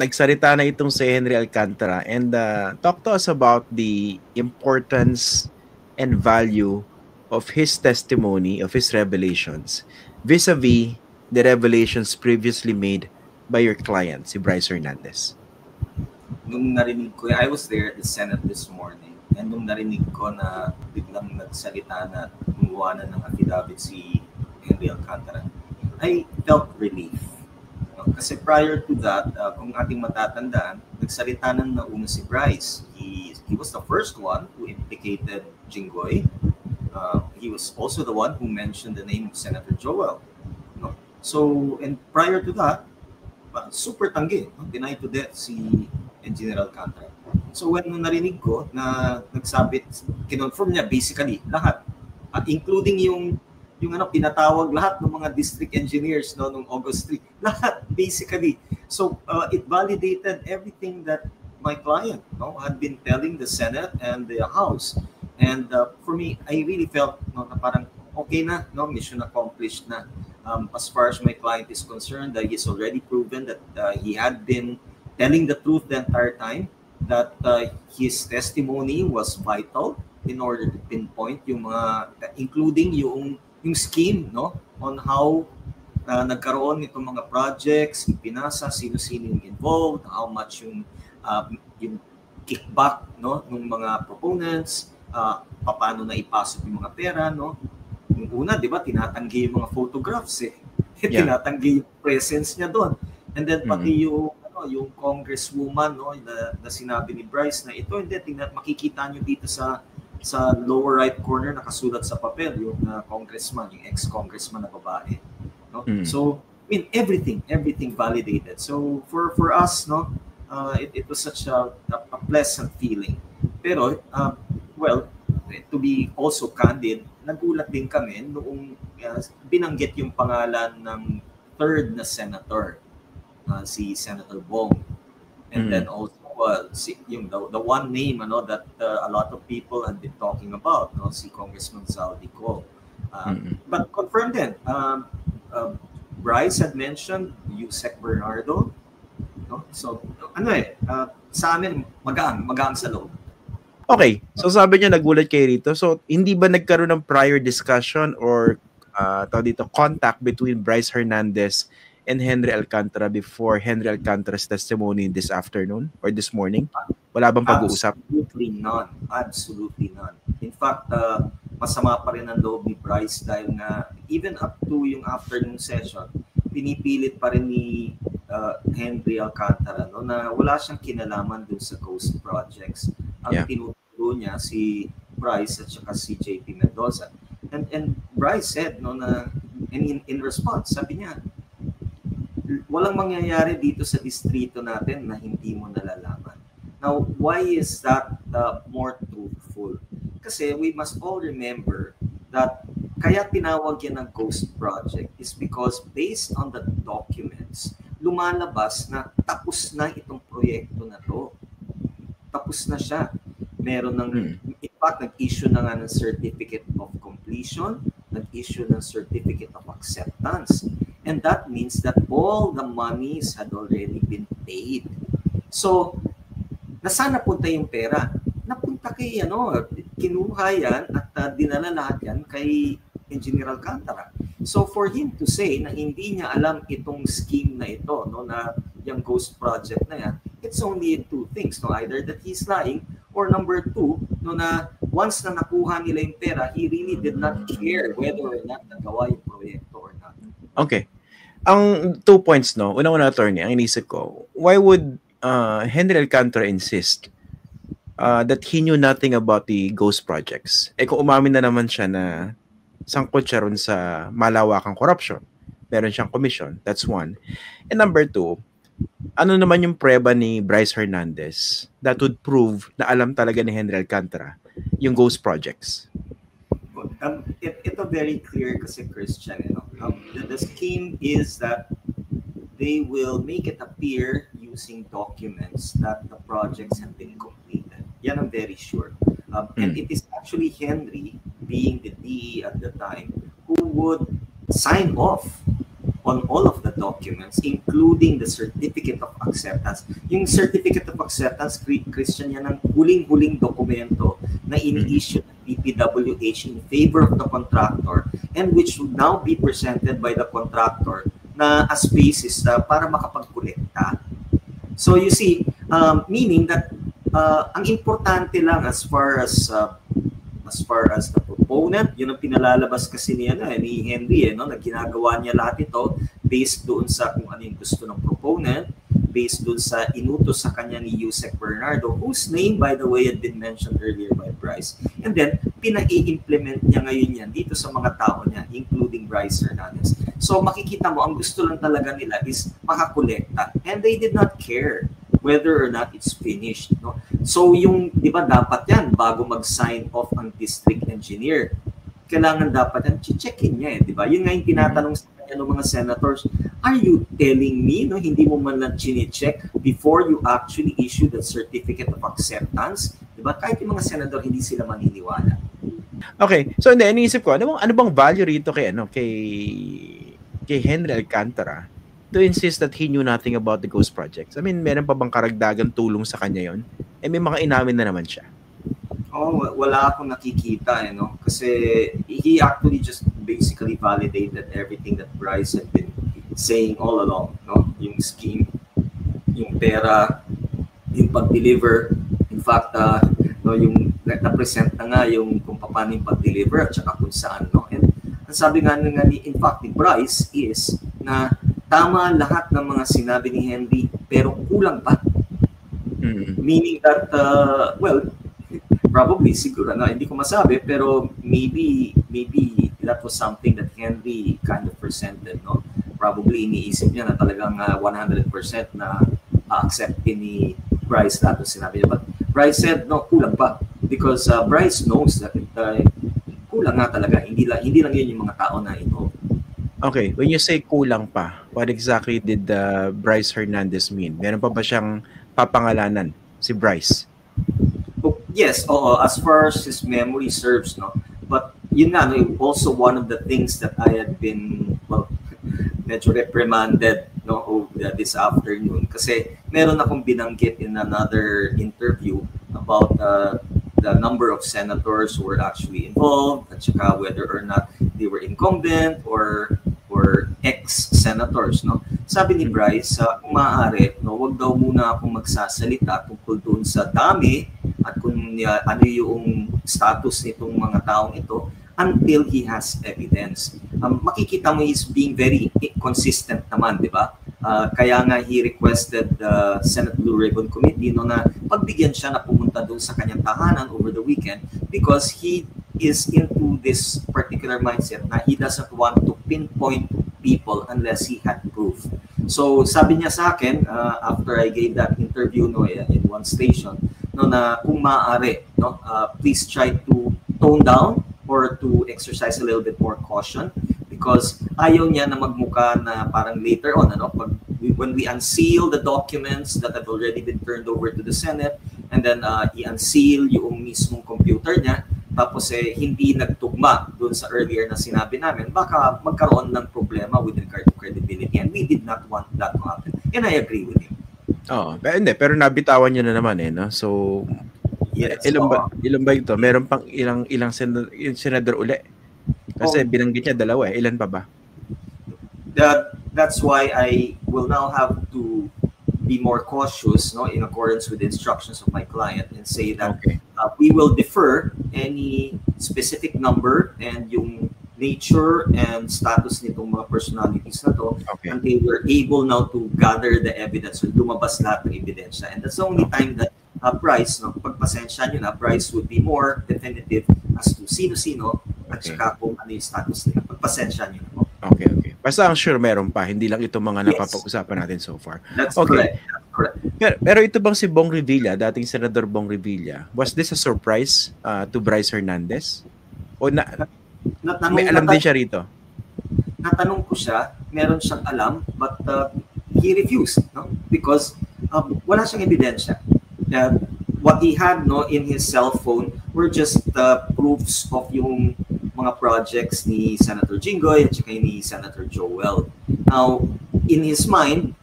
nagsalita na itong si Henry Alcantara and talk to us about the importance and value of his testimony, of his revelations, vis-a-vis the revelations previously made by your client, si Bryce Hernandez. Nung narinig ko, I was there at the Senate this morning, and nung narinig ko na biglang nagsalita na gumawa na ng affidavit si Henry Alcantara, I felt relief. Kasi prior to that, kung ating matatandaan, nagsalita na nauna si Bryce. He was the first one who implicated Jinggoy. He was also the one who mentioned the name of Senator Joel. No? So, and prior to that, super tanggi, no? Denied to death si Engineer Alcantara. So when narinig ko na nagsabit, kinonfirm niya basically lahat, including yung pinatawag lahat ng mga district engineers no nung August 3, lahat basically. So it validated everything that my client had been telling the Senate and the House. And for me, I really felt na parang okay na, mission accomplished na. As far as my client is concerned, that he's already proven that he had been telling the truth the entire time, that his testimony was vital in order to pinpoint yung mga, including yung scheme on how nagkaroon nitong mga projects, ipinasa, sino-sino yung involved, how much yung kickback ng mga proponents, paano na ipasok yung mga pera, Yung una, di ba, tinatanggi yung mga photographs tinatanggi yung presence niya doon. And then pati yung congresswoman na sinabi ni Bryce na ito, hindi, makikita nyo dito sa lower right corner nakasulat sa papel yung congressman, yung ex-congressman na babae. So, I mean, everything validated. So, for us, it was such a pleasant feeling. Pero, well, to be also candid, nagulat din kami noong binanggit yung pangalan ng third na senator, si Senator Bong. And then also, the one name that a lot of people had been talking about, si Congressman Zaldico. But confirmed din, Bryce had mentioned Yusek Bernardo. So, sa amin, magaan sa loob. Okay, so sabi niya nagulat kayo rito. So, hindi ba nagkaroon ng prior discussion or contact between Bryce Hernandez and Henry Alcantara before Henry Alcantara's testimony this afternoon or this morning? Wala bang pag-uusap? Absolutely none. In fact, masama pa rin ang loob ni Bryce dahil nga even up to yung afternoon session, pinipilit pa rin ni Henry Alcantara na wala siyang kinalaman dun sa ghost projects. Ang tinuturo niya si Bryce at saka si JP Mendoza. And Bryce said na in response, sabi niya, walang mangyayari dito sa distrito natin na hindi mo nalalaman. Now, why is that more truthful? Kasi we must all remember that kaya tinawag yan ng ghost project is because based on the documents, lumalabas na tapos na itong proyekto na to. Tapos na siya. Meron ng, in fact, nag-issue na nga ng certificate of completion, nag-issue ng certificate of acceptance. And that means that all the monies had already been paid. So, nasaan napunta yung pera? Napunta kay, kinuha yan at dinala lahat yan kay Engineer Alcantara. So, for him to say na hindi niya alam itong scheme na ito, na yung ghost project na yan, it's only two things, either that he's lying or number two, na once na nakuha nila yung pera, he really did not care whether or not nagawa yung proyekto or not. Okay. Ang 2 points, una-una, attorney, ang inisip ko, why would Henry Alcantara insist that he knew nothing about the ghost projects? Kung umamin na naman siya na sangkot siya ron sa malawakang corruption, meron siyang commission, that's one. And number two, ano naman yung preba ni Bryce Hernandez that would prove na alam talaga ni Henry Alcantara yung ghost projects? Ito very clear kasi, Christian. The scheme is that they will make it appear using documents that the projects have been completed. Yan ang very sure. And it is actually Henry, being the DE at the time, who would sign off on all of the documents, including the certificate of acceptance. Yung certificate of acceptance, Christian, yan ang huling-huling dokumento na ini-issue ng DPWH in favor of the contractor and which would now be presented by the contractor na as basis para makapagkolekta. So you see, meaning that ang importante lang as far as the proponent, yun ang pinalalabas kasi ni Henry, na ginagawa niya lahat ito based doon sa kung ano yung gusto ng proponent, based doon sa inutos sa kanya ni Yusek Bernardo, whose name, by the way, had been mentioned earlier by Bryce. And then, pina-i-implement niya ngayon yan dito sa mga tao niya, including Bryce Hernandez. So, makikita mo, ang gusto lang talaga nila is makakolekta. And they did not care whether or not it's finished. No? So, yung, di ba, dapat yan, bago mag-sign off ang district engineer, kailangan dapat yan, checkin niya di ba? Yun nga yung tinatanong sa kanya ng mga senators, are you telling me, hindi mo man lang chine-check before you actually issue the certificate of acceptance? Di ba? Kahit yung mga senador, hindi sila maniniwala. Okay, so hindi, iniisip ko, ano bang value rito kay Henry Alcantara to insist that he knew nothing about the ghost projects? I mean, meron pa bang karagdagang tulong sa kanya yon? May mga inamin na naman siya. Wala akong nakikita, kasi he actually just basically validated everything that Bryce had been saying all along, yung scheme, yung pera, yung pag-deliver. In fact, yung na-present na nga yung kung paano yung pag-deliver at saka kung saan, And ang sabi nga in fact, ni Bryce is na tama lahat ng mga sinabi ni Henry, pero kulang pa. Meaning that, probably, siguro, hindi ko masabi, pero maybe that was something that Henry kind of presented, Probably iniisip niya na talagang 100% na acceptin ni Bryce lahat ng sinabi niya. But Bryce said, no, kulang pa. Because Bryce knows that kulang nga talaga. Hindi lang yun yung mga tao na involved. Okay, when you say kulang pa, what exactly did Bryce Hernandez mean? Meron pa ba siyang papangalanan si Bryce? Yes, as far as his memory serves, But yun nga, also one of the things that I had been, medyo reprimanded, this afternoon. Kasi meron akong binanggit in another interview about the number of senators who were actually involved, at saka whether or not they were incumbent or ex-senators, Sabi ni Bryce, kung maaari, wag daw muna akong magsasalita tungkol doon sa dami at kung ano yung status nitong mga taong ito until he has evidence. Makikita mo he's being very consistent naman, di ba? Kaya nga he requested the Senate Blue Ribbon Committee na pagbigyan siya na pumunta doon sa kanyang tahanan over the weekend because he is into this particular mindset na he doesn't want to pinpoint people unless he had proof. So sabi niya sa akin after I gave that interview in one station na kung maaari please try to tone down or to exercise a little bit more caution because ayaw niya na magmukha na parang later on when we unseal the documents that have already been turned over to the Senate and then i-unseal yung mismong computer niya tapos hindi nagtugma doon sa earlier na sinabi namin, baka magkaroon ng problema with regard to credibility and we did not want that to happen. And I agree with him. Pero nabitawan niya na naman So, yes, ilan ba ito? Meron pang ilang senador uli? Kasi binanggit niya dalawa Ilan pa ba? That's why I will now have to be more cautious in accordance with the instructions of my client and say that we will defer any specific number and yung nature and status nitong mga personalities na to until we're able now to gather the evidence or lumabas lahat ng ebidensya. And that's the only time that Bryce, pagpasensya nyo na, Bryce would be more definitive as to sino-sino at saka kung ano yung status nila. Pagpasensya nyo na. Okay. Basta ang sure meron pa, hindi lang ito mga napapag-usapan natin so far. That's correct. Pero ito bang si Bong Revilla, dating Senador Bong Revilla, was this a surprise to Bryce Hernandez? O may alam din siya rito? Natanong ko siya, meron siyang alam, but he refused, because wala siyang ebidensya. What he had in his cell phone were just proofs of yung mga projects ni Senator Jinggoy at saka ni Senator Joel. Now, in his mind,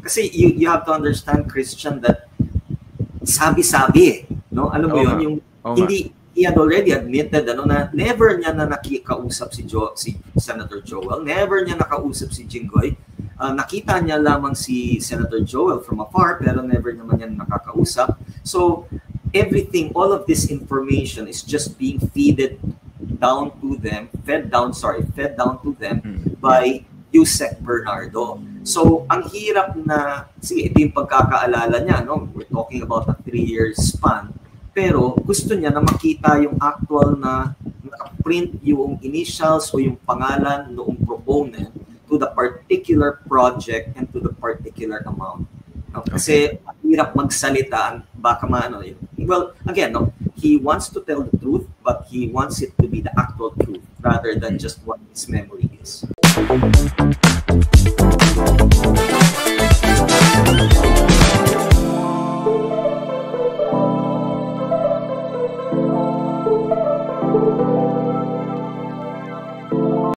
kasi you have to understand, Christian, that sabi-sabi, no? Alam mo yun, yung hindi, he had already admitted na never niya na nakikausap si Senator Joel, never niya nakausap si Jinggoy. Nakita niya lamang si Senator Joel from afar, pero never naman niya nakakausap. So, everything, all of this information is just being fed down to them by Yusek Bernardo. So, ang hirap na, sige, ito yung pagkakaalala niya, no? We're talking about a 3-year span. Pero gusto niya na makita yung actual na nakaprint yung initials o yung pangalan noong proponent to the particular project and to the particular amount. No? Kasi hirap magsalita, baka maano yun. Well, again, no, he wants to tell the truth, but he wants it to be the actual truth rather than just what his memory is.